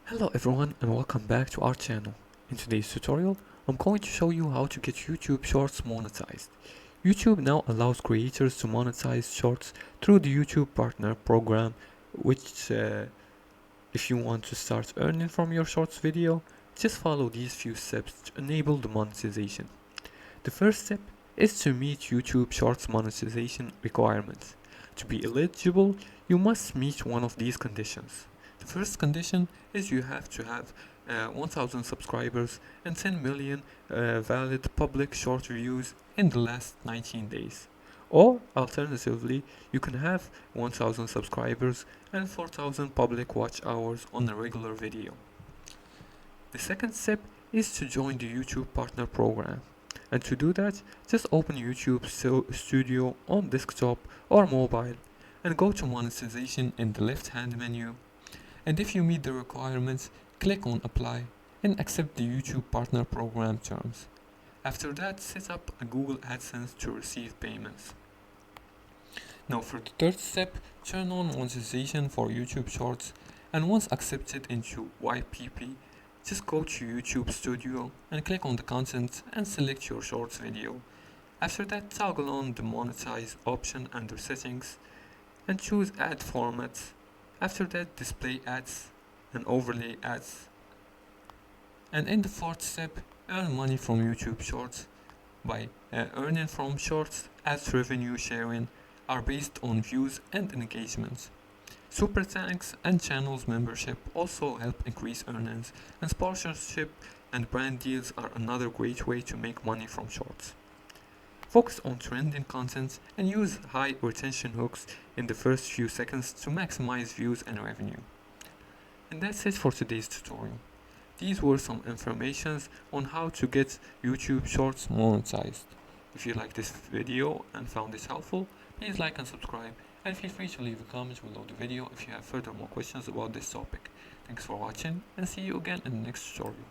Hello everyone and welcome back to our channel. In today's tutorial, I'm going to show you how to get YouTube Shorts monetized. YouTube now allows creators to monetize Shorts through the YouTube Partner Program, which if you want to start earning from your Shorts video, just follow these few steps to enable the monetization. The first step is to meet YouTube Shorts monetization requirements. To be eligible, you must meet one of these conditions. The first condition is you have to have 1000 subscribers and 10 million valid public short views in the last 19 days. Or alternatively, you can have 1000 subscribers and 4000 public watch hours on a regular video. The second step is to join the YouTube Partner Program. And to do that, just open YouTube Studio on desktop or mobile and go to monetization in the left hand menu. And if you meet the requirements, click on apply and accept the YouTube Partner Program terms. After that, set up a Google AdSense to receive payments. Now for the third step, turn on monetization for YouTube Shorts, and once accepted into YPP, just go to YouTube Studio and click on the content and select your Shorts video. After that, toggle on the monetize option under settings and choose ad formats. After that, display ads and overlay ads. And in the fourth step, earn money from YouTube Shorts by earning from Shorts as revenue sharing are based on views and engagements. Super thanks and channels membership also help increase earnings, and sponsorship and brand deals are another great way to make money from Shorts. Focus on trending content and use high retention hooks in the first few seconds to maximize views and revenue. And that's it for today's tutorial. These were some informations on how to get YouTube Shorts monetized. If you like this video and found this helpful, please like and subscribe, and feel free to leave a comment below the video if you have further more questions about this topic. Thanks for watching, and see you again in the next tutorial.